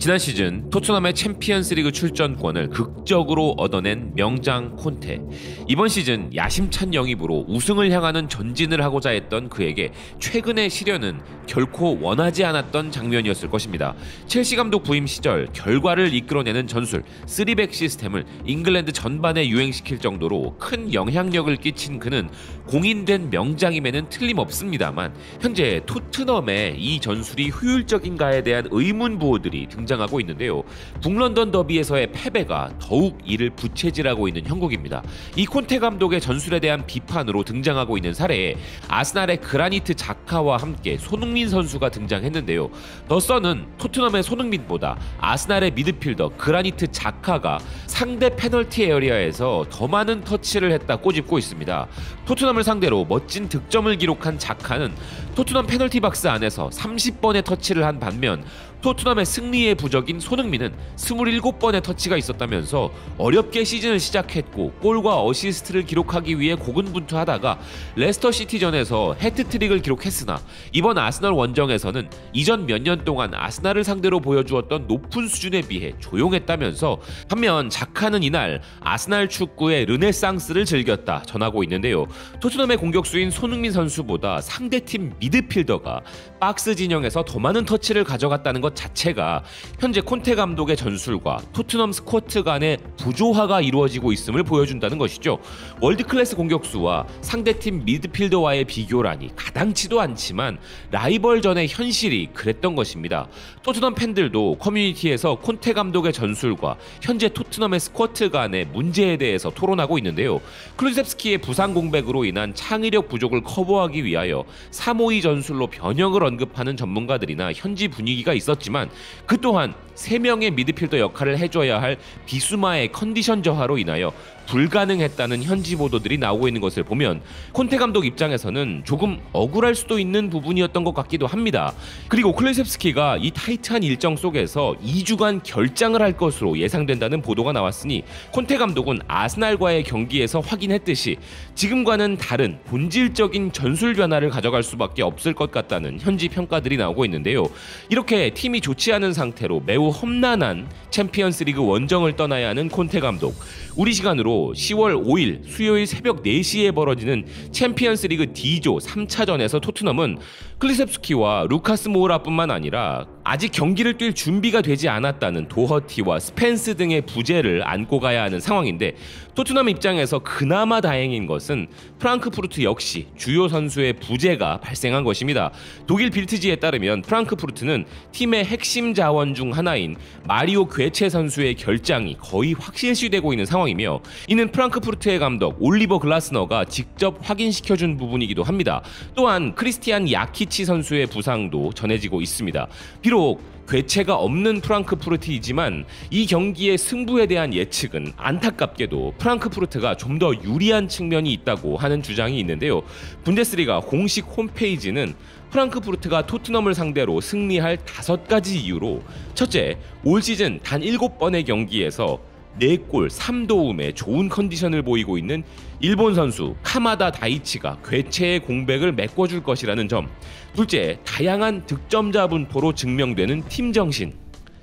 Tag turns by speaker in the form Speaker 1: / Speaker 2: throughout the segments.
Speaker 1: 지난 시즌 토트넘의 챔피언스리그 출전권을 극적으로 얻어낸 명장 콘테. 이번 시즌 야심찬 영입으로 우승을 향하는 전진을 하고자 했던 그에게 최근의 시련은 결코 원하지 않았던 장면이었을 것입니다. 첼시 감독 부임 시절 결과를 이끌어내는 전술 3백 시스템을 잉글랜드 전반에 유행시킬 정도로 큰 영향력을 끼친 그는 공인된 명장임에는 틀림없습니다만, 현재 토트넘의 이 전술이 효율적인가에 대한 의문 부호들이 등장하고 있는데요. 북런던 더비에서의 패배가 더욱 이를 부채질하고 있는 형국입니다. 이 콘테 감독의 전술에 대한 비판으로 등장하고 있는 사례에 아스날의 그라니트 자카와 함께 손흥민 선수가 등장했는데요. 더 선은 토트넘의 손흥민보다 아스날의 미드필더 그라니트 자카가 상대 페널티 에어리아에서 더 많은 터치를 했다 꼬집고 있습니다. 토트넘을 상대로 멋진 득점을 기록한 자카는 토트넘 페널티 박스 안에서 30번의 터치를 한 반면, 토트넘의 승리의 부적인 손흥민은 27번의 터치가 있었다면서 어렵게 시즌을 시작했고 골과 어시스트를 기록하기 위해 고군분투하다가 레스터 시티전에서 해트트릭을 기록했으나 이번 아스널 원정에서는 이전 몇 년 동안 아스날을 상대로 보여주었던 높은 수준에 비해 조용했다면서, 반면 자카는 이날 아스날 축구의 르네상스를 즐겼다 전하고 있는데요. 토트넘의 공격수인 손흥민 선수보다 상대팀 미드필더가 박스 진영에서 더 많은 터치를 가져갔다는 것 자체가 현재 콘테 감독의 전술과 토트넘 스쿼트 간의 부조화가 이루어지고 있음을 보여준다는 것이죠. 월드클래스 공격수와 상대팀 미드필더와의 비교라니 가당치도 않지만 라이벌전의 현실이 그랬던 것입니다. 토트넘 팬들도 커뮤니티에서 콘테 감독의 전술과 현재 토트넘의 스쿼트 간의 문제에 대해서 토론하고 있는데요. 클루셉스키의 부상 공백으로 인한 창의력 부족을 커버하기 위하여 3-5-2 전술로 변형을 언급하는 전문가들이나 현지 분위기가 있었지만, 그 또한 3명의 미드필더 역할을 해줘야 할 비수마의 컨디션 저하로 인하여 불가능했다는 현지 보도들이 나오고 있는 것을 보면 콘테 감독 입장에서는 조금 억울할 수도 있는 부분이었던 것 같기도 합니다. 그리고 클루셉스키가 이 타이트한 일정 속에서 2주간 결장을 할 것으로 예상된다는 보도가 나왔으니 콘테 감독은 아스날과의 경기에서 확인했듯이 지금과는 다른 본질적인 전술 변화를 가져갈 수밖에 없을 것 같다는 현지 평가들이 나오고 있는데요. 이렇게 팀이 좋지 않은 상태로 매우 험난한 챔피언스리그 원정을 떠나야 하는 콘테 감독, 우리 시간으로 10월 5일 수요일 새벽 4시에 벌어지는 챔피언스리그 D조 3차전에서 토트넘은 클루셉스키와 루카스 모우라뿐만 아니라 아직 경기를 뛸 준비가 되지 않았다는 도허티와 스펜스 등의 부재를 안고 가야 하는 상황인데, 토트넘 입장에서 그나마 다행인 것은 프랑크푸르트 역시 주요 선수의 부재가 발생한 것입니다. 독일 빌트지에 따르면 프랑크푸르트는 팀의 핵심 자원 중 하나인 마리오 괴체 선수의 결장이 거의 확실시되고 있는 상황이며, 이는 프랑크푸르트의 감독 올리버 글라스너가 직접 확인시켜준 부분이기도 합니다. 또한 크리스티안 야키치 선수의 부상도 전해지고 있습니다. 비록 괴체가 없는 프랑크푸르트이지만 이 경기의 승부에 대한 예측은 안타깝게도 프랑크푸르트가 좀 더 유리한 측면이 있다고 하는 주장이 있는데요. 분데스리가 공식 홈페이지는 프랑크푸르트가 토트넘을 상대로 승리할 5가지 이유로, 첫째, 올 시즌 단 7번의 경기에서 4골 3도움의 좋은 컨디션을 보이고 있는 일본 선수 카마다 다이치가 괴체의 공백을 메꿔줄 것이라는 점, 둘째, 다양한 득점자 분포로 증명되는 팀 정신,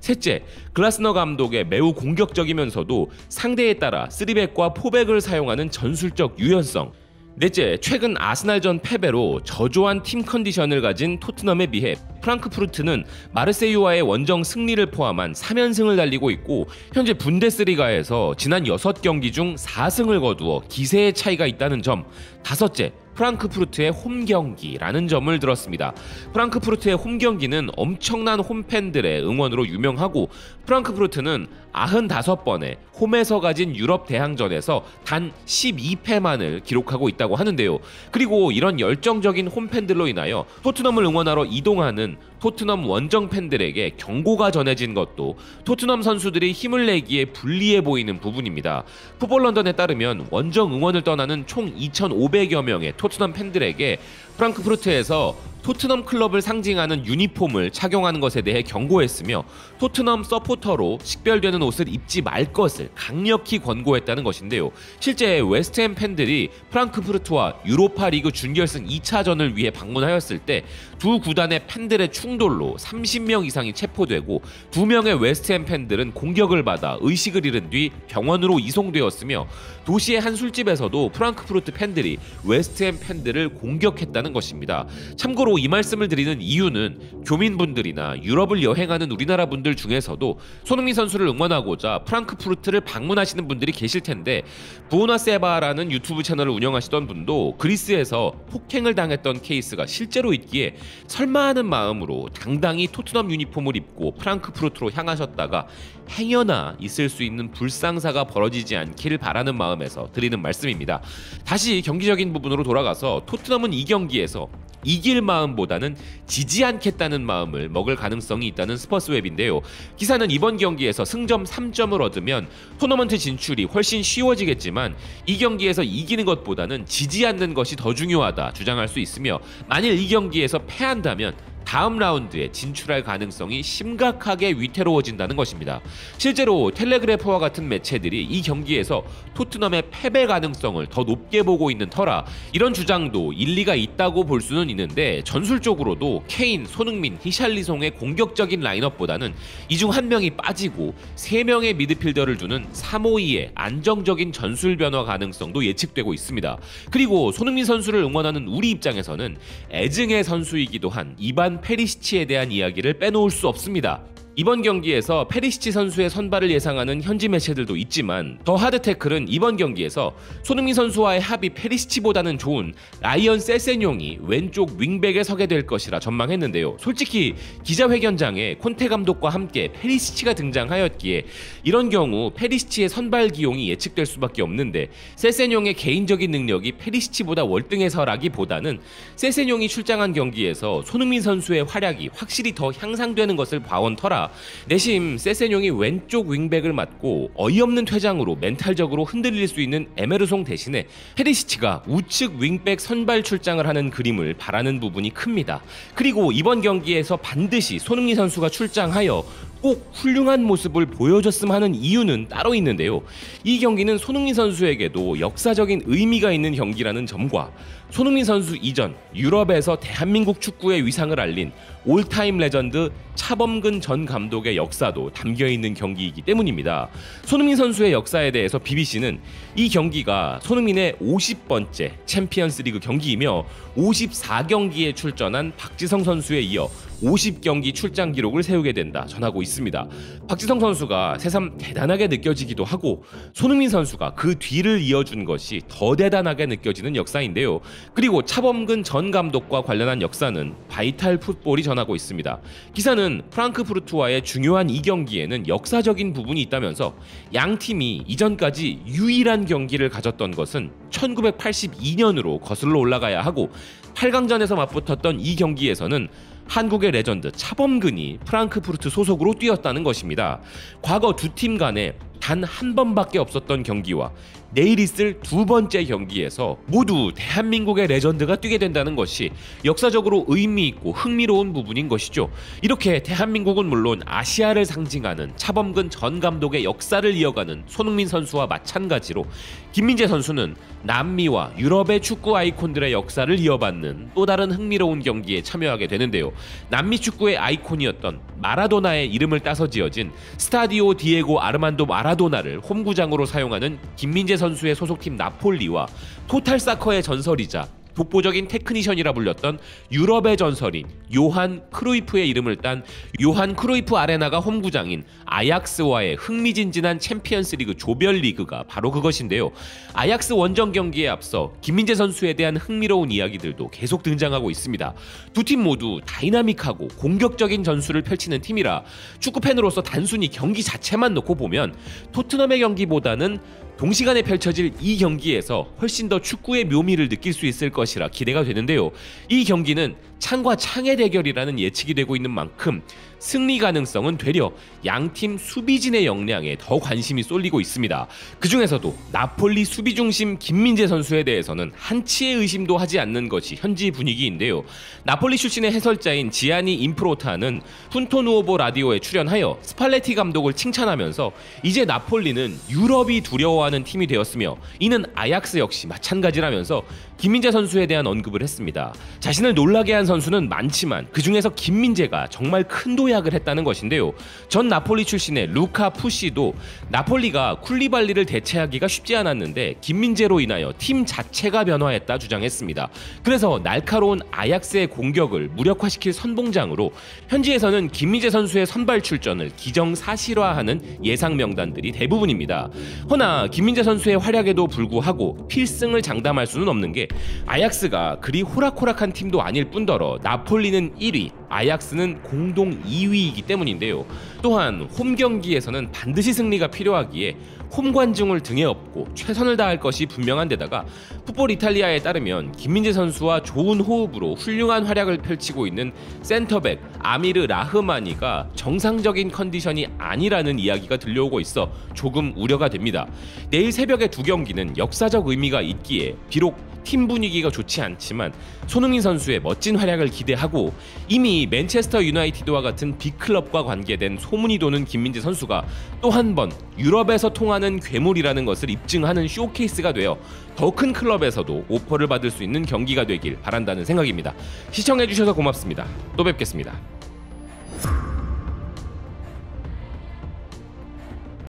Speaker 1: 셋째, 글라스너 감독의 매우 공격적이면서도 상대에 따라 3백과 4백을 사용하는 전술적 유연성, 넷째, 최근 아스날전 패배로 저조한 팀 컨디션을 가진 토트넘에 비해 프랑크푸르트는 마르세유와의 원정 승리를 포함한 3연승을 달리고 있고, 현재 분데스리가에서 지난 6경기 중 4승을 거두어 기세의 차이가 있다는 점, 다섯째, 프랑크푸르트의 홈경기라는 점을 들었습니다. 프랑크푸르트의 홈경기는 엄청난 홈팬들의 응원으로 유명하고, 프랑크푸르트는 95번의 홈에서 가진 유럽 대항전에서 단 12패만을 기록하고 있다고 하는데요. 그리고 이런 열정적인 홈팬들로 인하여 토트넘을 응원하러 이동하는 토트넘 원정 팬들에게 경고가 전해진 것도 토트넘 선수들이 힘을 내기에 불리해 보이는 부분입니다. 풋볼 런던에 따르면 원정 응원을 떠나는 총 2,500여 명의 토트넘 팬들에게 프랑크푸르트에서 토트넘 클럽을 상징하는 유니폼을 착용하는 것에 대해 경고했으며 토트넘 서포터로 식별되는 옷을 입지 말 것을 강력히 권고했다는 것인데요. 실제 웨스트햄 팬들이 프랑크푸르트와 유로파 리그 준결승 2차전을 위해 방문하였을 때 두 구단의 팬들의 충돌로 30명 이상이 체포되고 2명의 웨스트햄 팬들은 공격을 받아 의식을 잃은 뒤 병원으로 이송되었으며 도시의 한 술집에서도 프랑크푸르트 팬들이 웨스트햄 팬들을 공격했다는 것입니다. 참고로 이 말씀을 드리는 이유는 교민분들이나 유럽을 여행하는 우리나라 분들 중에서도 손흥민 선수를 응원하고자 프랑크푸르트를 방문하시는 분들이 계실 텐데 부오나세바라는 유튜브 채널을 운영하시던 분도 그리스에서 폭행을 당했던 케이스가 실제로 있기에 설마 하는 마음으로 당당히 토트넘 유니폼을 입고 프랑크푸르트로 향하셨다가 행여나 있을 수 있는 불상사가 벌어지지 않길 바라는 마음에서 드리는 말씀입니다. 다시 경기적인 부분으로 돌아가서 토트넘은 이 경기에서 이길 마음보다는 지지 않겠다는 마음을 먹을 가능성이 있다는 스퍼스웹인데요. 기사는 이번 경기에서 승점 3점을 얻으면 토너먼트 진출이 훨씬 쉬워지겠지만 이 경기에서 이기는 것보다는 지지 않는 것이 더 중요하다 주장할 수 있으며 만일 이 경기에서 패한다면 다음 라운드에 진출할 가능성이 심각하게 위태로워진다는 것입니다. 실제로 텔레그래프와 같은 매체들이 이 경기에서 토트넘의 패배 가능성을 더 높게 보고 있는 터라 이런 주장도 일리가 있다고 볼 수는 있는데 전술적으로도 케인, 손흥민, 히샬리송의 공격적인 라인업보다는 이 중 한 명이 빠지고 3명의 미드필더를 두는 3-5-2의 안정적인 전술 변화 가능성도 예측되고 있습니다. 그리고 손흥민 선수를 응원하는 우리 입장에서는 애증의 선수이기도 한 이반 페리시치에 대한 이야기를 빼놓을 수 없습니다. 이번 경기에서 페리시치 선수의 선발을 예상하는 현지 매체들도 있지만 더 하드 태클은 이번 경기에서 손흥민 선수와의 합이 페리시치보다는 좋은 라이언 세세뇽이 왼쪽 윙백에 서게 될 것이라 전망했는데요. 솔직히 기자회견장에 콘테 감독과 함께 페리시치가 등장하였기에 이런 경우 페리시치의 선발 기용이 예측될 수밖에 없는데 세세뇽의 개인적인 능력이 페리시치보다 월등해서라기보다는 세세뇽이 출장한 경기에서 손흥민 선수의 활약이 확실히 더 향상되는 것을 봐온 터라 내심 세세뇽이 왼쪽 윙백을 맡고 어이없는 퇴장으로 멘탈적으로 흔들릴 수 있는 에메르송 대신에 페리시치가 우측 윙백 선발 출장을 하는 그림을 바라는 부분이 큽니다. 그리고 이번 경기에서 반드시 손흥민 선수가 출장하여 꼭 훌륭한 모습을 보여줬으면 하는 이유는 따로 있는데요. 이 경기는 손흥민 선수에게도 역사적인 의미가 있는 경기라는 점과 손흥민 선수 이전 유럽에서 대한민국 축구의 위상을 알린 올타임 레전드 차범근 전 감독의 역사도 담겨있는 경기이기 때문입니다. 손흥민 선수의 역사에 대해서 BBC는 이 경기가 손흥민의 50번째 챔피언스리그 경기이며 54경기에 출전한 박지성 선수에 이어 50경기 출장 기록을 세우게 된다 전하고 있습니다. 박지성 선수가 새삼 대단하게 느껴지기도 하고 손흥민 선수가 그 뒤를 이어준 것이 더 대단하게 느껴지는 역사인데요. 그리고 차범근 전 감독과 관련한 역사는 바이탈 풋볼이 전하고 있습니다. 기사는 프랑크푸르트와의 중요한 이 경기에는 역사적인 부분이 있다면서 양 팀이 이전까지 유일한 경기를 가졌던 것은 1982년으로 거슬러 올라가야 하고 8강전에서 맞붙었던 이 경기에서는 한국의 레전드 차범근이 프랑크푸르트 소속으로 뛰었다는 것입니다. 과거 두 팀 간에 단 한 번밖에 없었던 경기와 내일 있을 두 번째 경기에서 모두 대한민국의 레전드가 뛰게 된다는 것이 역사적으로 의미 있고 흥미로운 부분인 것이죠. 이렇게 대한민국은 물론 아시아를 상징하는 차범근 전 감독의 역사를 이어가는 손흥민 선수와 마찬가지로 김민재 선수는 남미와 유럽의 축구 아이콘들의 역사를 이어받는 또 다른 흥미로운 경기에 참여하게 되는데요. 남미 축구의 아이콘이었던 마라도나의 이름을 따서 지어진 스타디오 디에고 아르만도 마라도나를 홈구장으로 사용하는 김민재 선수의 소속팀 나폴리와 토탈사커의 전설이자 독보적인 테크니션이라 불렸던 유럽의 전설인 요한 크루이프의 이름을 딴 요한 크루이프 아레나가 홈구장인 아약스와의 흥미진진한 챔피언스리그 조별리그가 바로 그것인데요. 아약스 원정 경기에 앞서 김민재 선수에 대한 흥미로운 이야기들도 계속 등장하고 있습니다. 두 팀 모두 다이나믹하고 공격적인 전술을 펼치는 팀이라 축구팬으로서 단순히 경기 자체만 놓고 보면 토트넘의 경기보다는 동시간에 펼쳐질 이 경기에서 훨씬 더 축구의 묘미를 느낄 수 있을 것이라 기대가 되는데요. 이 경기는 창과 창의 대결이라는 예측이 되고 있는 만큼 승리 가능성은 되려 양팀 수비진의 역량에 더 관심이 쏠리고 있습니다. 그 중에서도 나폴리 수비 중심 김민재 선수에 대해서는 한치의 의심도 하지 않는 것이 현지 분위기인데요. 나폴리 출신의 해설자인 지아니 인프로타는 푼토 누오보 라디오에 출연하여 스팔레티 감독을 칭찬하면서 이제 나폴리는 유럽이 두려워하는 팀이 되었으며 이는 아약스 역시 마찬가지라면서 김민재 선수에 대한 언급을 했습니다. 자신을 놀라게 한 선수는 많지만 그 중에서 김민재가 정말 큰 도약을 했다는 것인데요. 전 나폴리 출신의 루카 푸시도 나폴리가 쿨리발리를 대체하기가 쉽지 않았는데 김민재로 인하여 팀 자체가 변화했다 주장했습니다. 그래서 날카로운 아약스의 공격을 무력화시킬 선봉장으로 현지에서는 김민재 선수의 선발 출전을 기정사실화하는 예상 명단들이 대부분입니다. 허나 김민재 선수의 활약에도 불구하고 필승을 장담할 수는 없는 게 아약스가 그리 호락호락한 팀도 아닐 뿐더러 나폴리는 1위, 아약스는 공동 2위이기 때문인데요. 또한 홈 경기에서는 반드시 승리가 필요하기에 홈 관중을 등에 업고 최선을 다할 것이 분명한 데다가 풋볼 이탈리아에 따르면 김민재 선수와 좋은 호흡으로 훌륭한 활약을 펼치고 있는 센터백 아미르 라흐마니가 정상적인 컨디션이 아니라는 이야기가 들려오고 있어 조금 우려가 됩니다. 내일 새벽의 두 경기는 역사적 의미가 있기에 비록 팀 분위기가 좋지 않지만 손흥민 선수의 멋진 활약을 기대하고 이미 맨체스터 유나이티드와 같은 빅클럽과 관계된 소문이 도는 김민재 선수가 또 한 번 유럽에서 통하는 괴물이라는 것을 입증하는 쇼케이스가 되어 더 큰 클럽에서도 오퍼를 받을 수 있는 경기가 되길 바란다는 생각입니다. 시청해주셔서 고맙습니다. 또 뵙겠습니다.